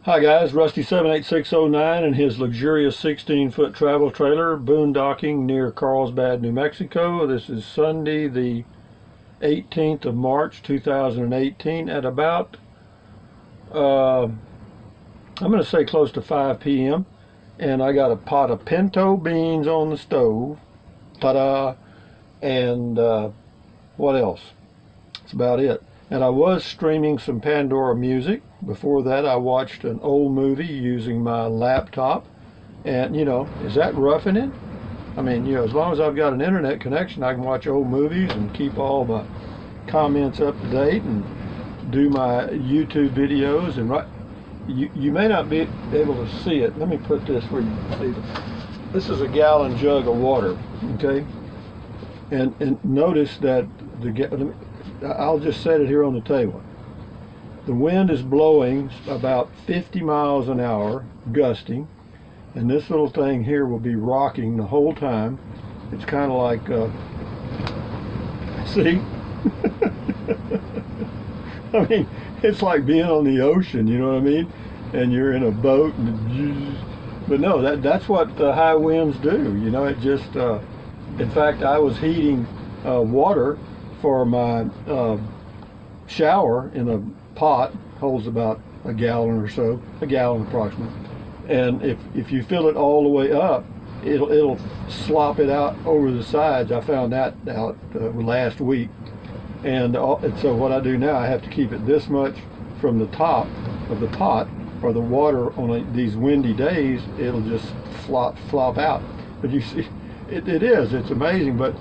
Hi guys, Rusty78609 and his luxurious 16-foot travel trailer boondocking near Carlsbad, New Mexico. This is Sunday the 18th of March 2018 at about, I'm going to say close to 5 p.m. And I got a pot of pinto beans on the stove. Ta-da! And what else? That's about it. And I was streaming some Pandora music. Before that, I watched an old movie using my laptop. And, is that roughing it? I mean, as long as I've got an internet connection, I can watch old movies and keep all my comments up to date and do my YouTube videos. And you may not be able to see it. Let me put this where you can see it. This is a gallon jug of water, okay? And notice that I'll just set it here on the table. The wind is blowing about 50 miles an hour, gusting, and this little thing here will be rocking the whole time. It's kind of like, see? I mean, it's like being on the ocean, you know what I mean? And you're in a boat, but no, that's what the high winds do. It just, in fact, I was heating water for my shower in a pot, holds about a gallon or so, a gallon approximately. And if you fill it all the way up, it'll slop it out over the sides. I found that out last week. And so what I do now, I have to keep it this much from the top of the pot, or the water on these windy days, it'll just flop out. But you see, it's amazing. But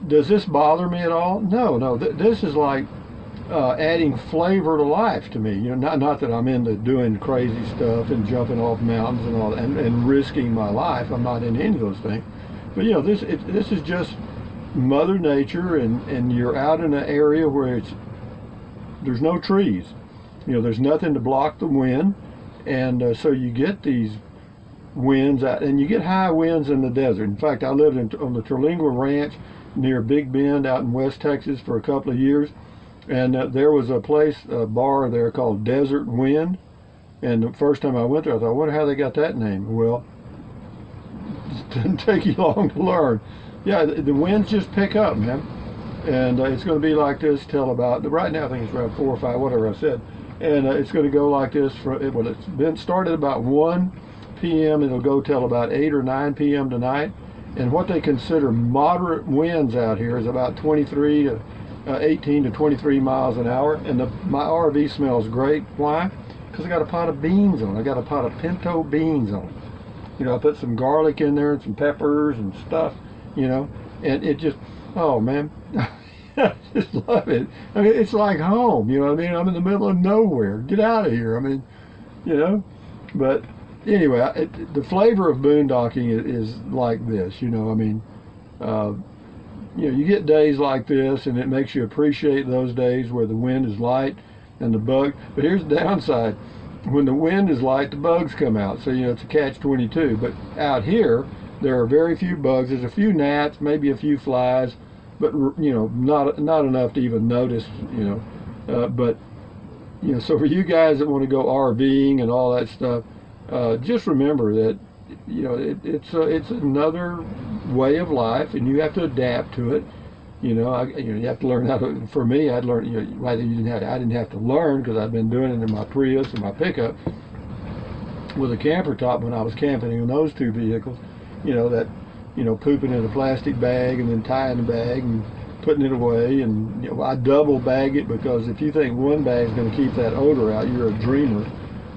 does this bother me at all? No. This is like adding flavor to life to me. Not that I'm into doing crazy stuff and jumping off mountains and all that, and risking my life. I'm not into any of those things. But this is just Mother Nature, and you're out in an area where there's no trees. There's nothing to block the wind, and so you get these winds out, and you get high winds in the desert. In fact, I lived on the Terlingua Ranch near Big Bend out in West Texas for a couple of years, and there was a bar there called Desert Wind. And the first time I went there, I thought, I wonder how they got that name. Well, it didn't take you long to learn. Yeah, the winds just pick up, man, and it's going to be like this till about, right now I think it's around 4 or 5, whatever I said, and it's going to go like this it's been started about 1 p.m. It'll go till about 8 or 9 p.m. tonight. And what they consider moderate winds out here is about 18 to 23 miles an hour. And my RV smells great. Why? Because I got a pot of beans on it. I got a pot of pinto beans on it. I put some garlic in there and some peppers and stuff, and it just, oh man, I just love it. I mean, it's like home, you know what I mean? I'm in the middle of nowhere. Get out of here. I mean, but anyway, the flavor of boondocking is like this, I mean, you get days like this, and it makes you appreciate those days where the wind is light and the bug. But here's the downside: when the wind is light, the bugs come out. So it's a catch-22. But out here, there are very few bugs. There's a few gnats, maybe a few flies, but not enough to even notice. But so for you guys that want to go RVing and all that stuff. Just remember that it's another way of life, and you have to adapt to it. You have to learn how to. For me, I'd learned. I didn't have to learn because I've been doing it in my Prius and my pickup with a camper top when I was camping in those two vehicles. Pooping in a plastic bag and then tying the bag and putting it away, and I double bag it, because if you think one bag is going to keep that odor out, you're a dreamer.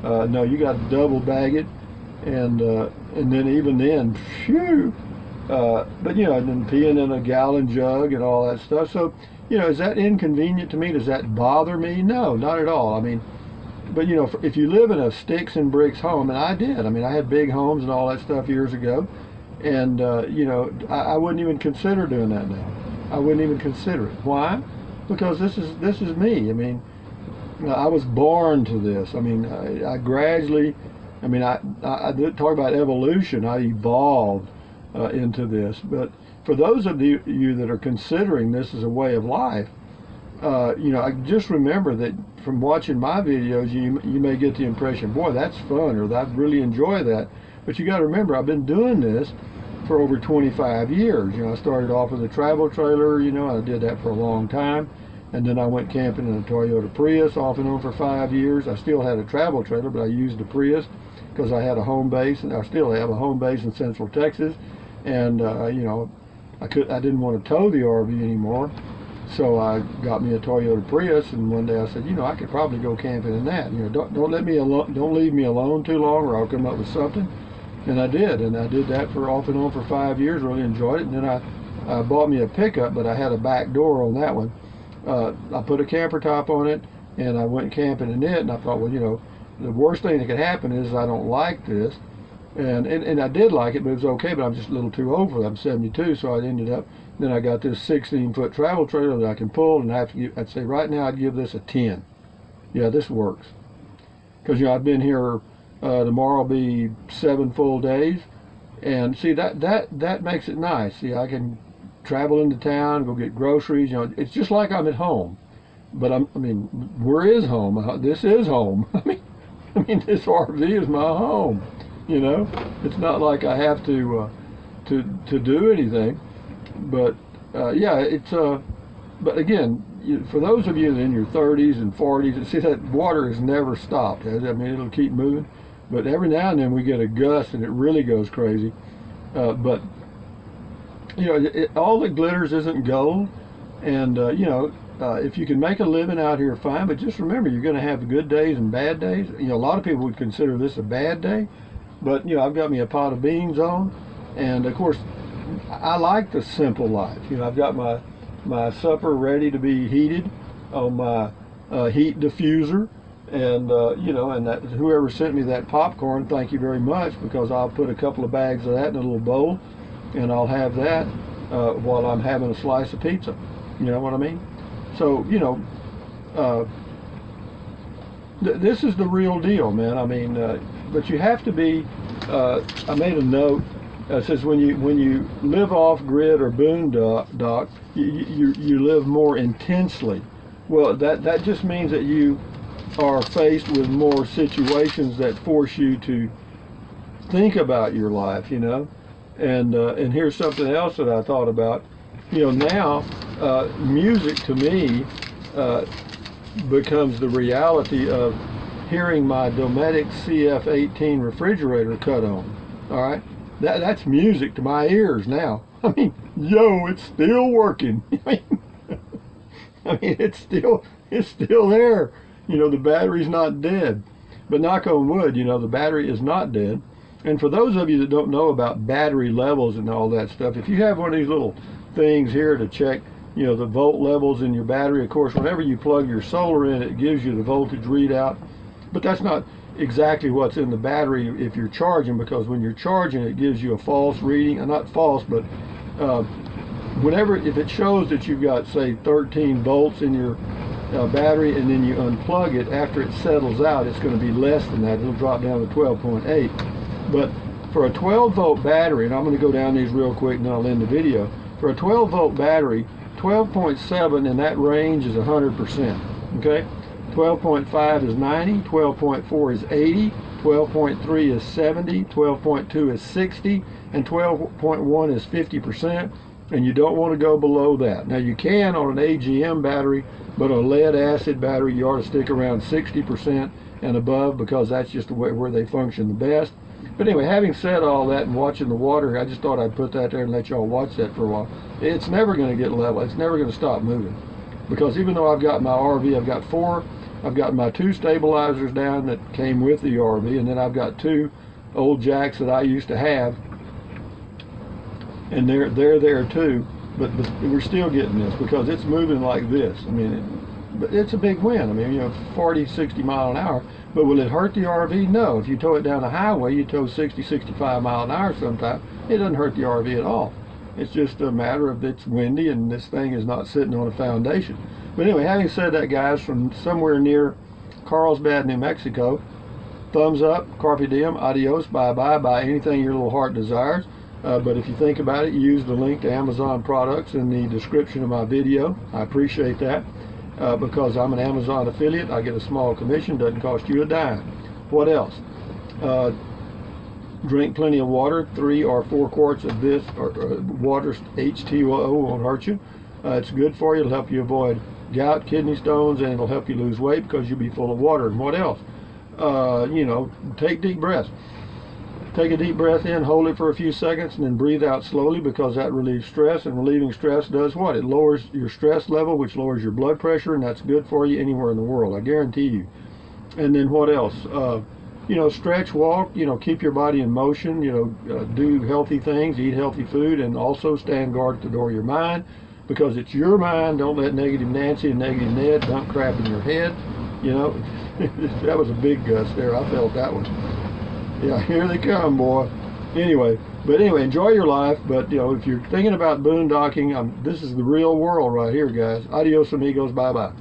No, you got to double bag it, and then even then, phew. But and then peeing in a gallon jug and all that stuff. So, is that inconvenient to me? Does that bother me? No, not at all. I mean, but if you live in a sticks and bricks home, and I did. I mean, I had big homes and all that stuff years ago, and I wouldn't even consider doing that now. I wouldn't even consider it. Why? Because this is me. I mean, I was born to this. I mean, I gradually, I talk about evolution. I evolved into this. But for those of you that are considering this as a way of life, I just remember that from watching my videos, you may get the impression, boy, that's fun, or I really enjoy that. But you got to remember, I've been doing this for over 25 years. I started off with a travel trailer, I did that for a long time. And then I went camping in a Toyota Prius off and on for 5 years. I still had a travel trailer, but I used the Prius because I had a home base, and I still have a home base in Central Texas. And I didn't want to tow the RV anymore, so I got me a Toyota Prius. And one day I said, I could probably go camping in that. Don't let me alone, don't leave me alone too long, or I'll come up with something. And I did that for off and on for 5 years. Really enjoyed it. And then I bought me a pickup, but I had a back door on that one. I put a camper top on it, and I went camping in it, and I thought, well, the worst thing that could happen is I don't like this, and I did like it, but it was okay, but I'm just a little too old for it. I'm 72, so I ended up, then I got this 16-foot travel trailer that I can pull, and I'd say right now I'd give this a 10. Yeah, this works. Because, I've been here, tomorrow will be 7 full days, and see, that makes it nice. See, I can travel into town, go get groceries. It's just like I'm at home. But where is home? This is home. I mean, this RV is my home. It's not like I have to do anything. But yeah, it's but again, for those of you in your 30s and 40s, see, that water has never stopped. It'll keep moving. But every now and then we get a gust and it really goes crazy. But all that glitters isn't gold, and if you can make a living out here, fine. But just remember, you're going to have good days and bad days. A lot of people would consider this a bad day, but I've got me a pot of beans on, and of course, I like the simple life. I've got my supper ready to be heated on my heat diffuser, and and that whoever sent me that popcorn, thank you very much, because I'll put a couple of bags of that in a little bowl. And I'll have that while I'm having a slice of pizza. You know what I mean? So, this is the real deal, man. But you have to be, I made a note, it says when you live off grid or boondock, you live more intensely. Well, that just means that you are faced with more situations that force you to think about your life, And here's something else that I thought about. Now music to me becomes the reality of hearing my Dometic CF18 refrigerator cut on. All right, that's music to my ears now. It's still working. It's still there. The battery's not dead. But knock on wood, the battery is not dead. And for those of you that don't know about battery levels and all that stuff, if you have one of these little things here to check, the volt levels in your battery, of course, whenever you plug your solar in, it gives you the voltage readout. But that's not exactly what's in the battery if you're charging, because when you're charging, it gives you a false reading. Not false, but if it shows that you've got, say, 13 volts in your battery, and then you unplug it, after it settles out, it's going to be less than that. It'll drop down to 12.8. But for a 12 volt battery, and I'm going to go down these real quick and then I'll end the video. For a 12 volt battery, 12.7 in that range is 100%. Okay? 12.5 is 90, 12.4 is 80, 12.3 is 70, 12.2 is 60, and 12.1 is 50%. And you don't want to go below that. Now you can on an AGM battery, but on a lead acid battery you ought to stick around 60% and above, because that's just the way where they function the best. But anyway, having said all that and watching the water, I just thought I'd put that there and let y'all watch that for a while. It's never going to get level. It's never going to stop moving. Because even though I've got my RV, I've got my 2 stabilizers down that came with the RV, and then I've got 2 old jacks that I used to have, and they're there too. But we're still getting this because it's moving like this. But it's a big wind. 40, 60 mile an hour. But will it hurt the RV? No. If you tow it down a highway, you tow 60, 65 mile an hour sometimes, it doesn't hurt the RV at all. It's just a matter of it's windy and this thing is not sitting on a foundation. But anyway, having said that, guys, from somewhere near Carlsbad, New Mexico, thumbs up, carpe diem, adios, bye-bye, buy anything your little heart desires. But if you think about it, use the link to Amazon products in the description of my video. I appreciate that. because I'm an Amazon affiliate. I get a small commission. Doesn't cost you a dime. What else? Drink plenty of water. 3 or 4 quarts of this water, H2O, won't hurt you. It's good for you. It'll help you avoid gout, kidney stones, and it'll help you lose weight because you'll be full of water. And what else? Take deep breaths. Take a deep breath in, hold it for a few seconds, and then breathe out slowly, because that relieves stress. And relieving stress does what? It lowers your stress level, which lowers your blood pressure, and that's good for you anywhere in the world, I guarantee you. And then what else? Stretch, walk, keep your body in motion, do healthy things, eat healthy food, and also stand guard at the door of your mind, because it's your mind. Don't let negative Nancy and negative Ned dump crap in your head. That was a big gust there. I felt that one. Yeah, here they come, boy. Anyway, enjoy your life. But if you're thinking about boondocking, this is the real world right here, guys. Adios amigos. Bye bye.